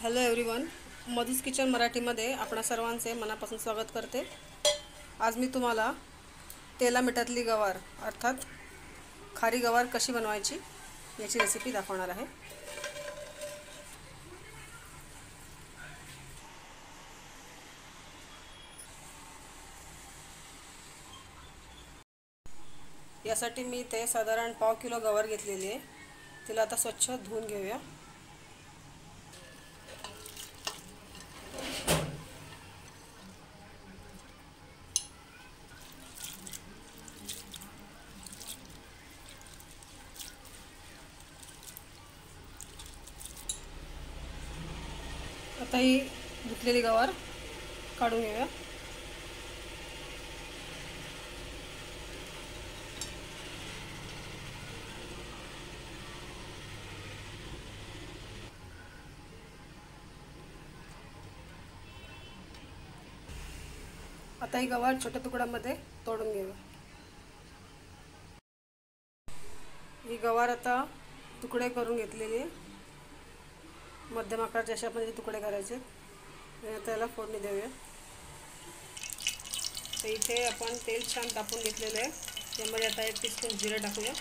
Hello everyone, मधुस kitchen मराठीमध्ये आपणा सर्वांचे मनापासून स्वागत करते। आज मी तुम्हाला तेला मिठातली गवार अर्थात खारी गवार कशी बनवायची याची रेसिपी दाखवणार आहे। यासाठी मी ते साधारण पाव किलो गवार घेतलेली आहे। तिला आता स्वच्छ धुवून घेऊया। आता ही धुतलेली गवार काढून घेऊया। आता ही गवार छोट्या तुकड्यांमध्ये तोडून घेऊया। ही गवार आता तुकडे करून घेतलेली आहे। मध्यम आकाराचे अशा आपण तुकडे करायचे। त्याला फोडणी देऊया। तर इथे आपण तेल छान तापवून घेतलेले आहे। त्यामध्ये आता 1 टीस्पून जिरे टाकूया।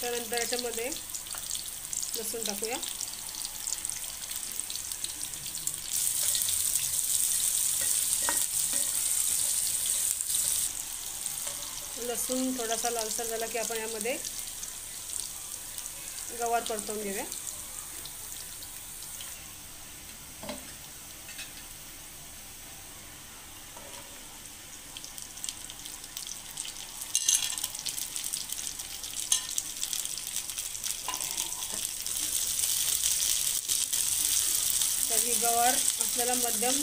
त्यानंतर याच्यामध्ये लसूण टाकूया। लसूण थोडासा लालसर झाला की आपण यामध्ये गवार परतवून घेऊया। तर ही गवार आपल्याला मध्यम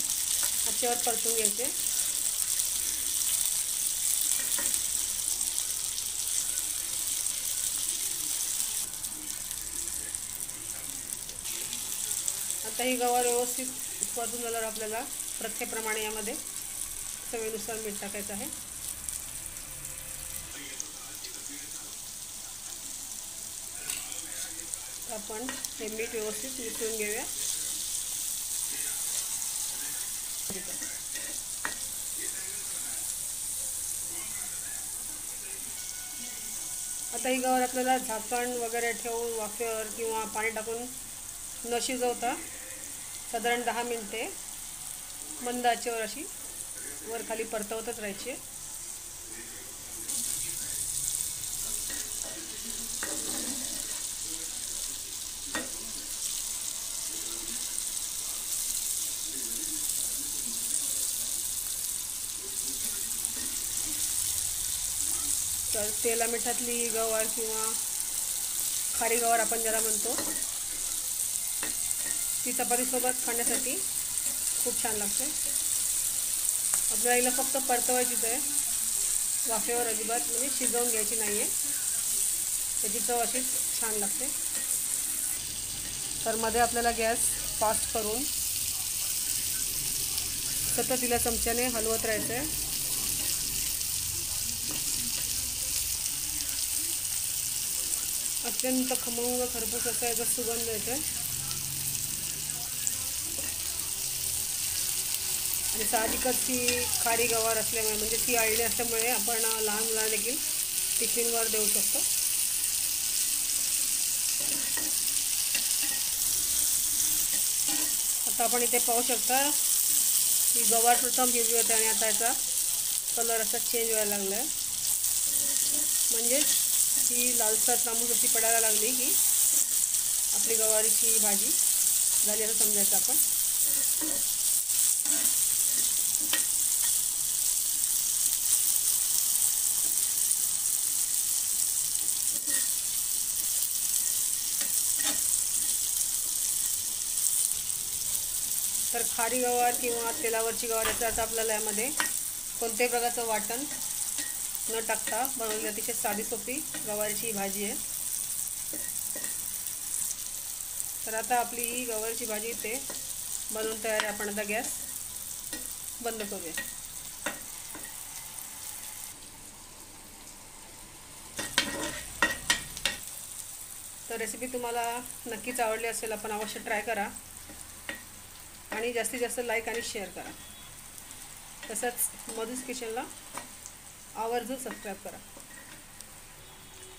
आचेवर परतून घ्यायचे। आता ही गवार व्यवस्थित परतून झाल्यावर आपल्याला प्रत्येकप्रमाणे यामध्ये चवीनुसार मीठ टाकायचं आहे। आपण हे मीठ व्यवस्थित मिसळून घेऊया। आता ही गवार आपल्याला झाकण वगैरे ठेवून वाफेवर किंवा पाणी टाकून न शिजवता साधारण 10 मिनिटे मंद आचेवर अशी वर खाली परतवतच राहायची आहे। तर तेला मिठातली गवार किंवा खारी गवार आपण ज्याला म्हणतो ती चपातीसोबत खाण्यासाठी खूप छान लागते। आपल्याला हिला फक्त परतवायचीच आहे, वाफेवर अजिबात म्हणजे शिजवून घ्यायची नाही आहे। त्याची चव अशीच छान लागते। तर मध्ये आपल्याला गॅस फास्ट करून सतत तिला चमच्याने हलवत राहायचं आहे। अत्यंत खमंग खरपूस असा याचा सुगंध येतो आणि साहजिकच ती खारी गवार असल्यामुळे म्हणजे ती आळणी असल्यामुळे आपण लहान मुलांना देखील टिफिनवर देऊ शकतो। आता आपण इथे पाहू शकता ही गवार प्रथम भिजली होती आणि आता याचा कलर असा चेंज व्हायला लागला आहे। म्हणजे ही लालसर तांबूस अशी पडायला लागली की आपली गवारीची भाजी झाली असं समजायचं आपण। तर खारी गवार किंवा तेलावरची गवार याचा अर्थ आपल्याला यामध्ये कोणत्याही प्रकारचं वाटण न टाकता बनवलेली अतिशय साधी सोपी गवारीची भाजी आहे। तर आता आपली ही गवारीची भाजी इथे बनवून तयार आहे। आपण आता गॅस बंद करूया। तर रेसिपी तुम्हाला नक्कीच आवडली असेल, आपण अवश्य ट्राय करा आणि जास्तीत जास्त लाईक आणि शेअर करा. तसंच मधुस किचनला आवर्जून सबस्क्राईब करा.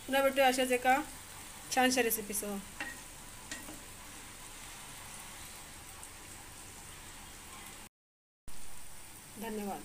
पुन्हा भेटूया अशाच एका छानशा रेसिपीसह. धन्यवाद.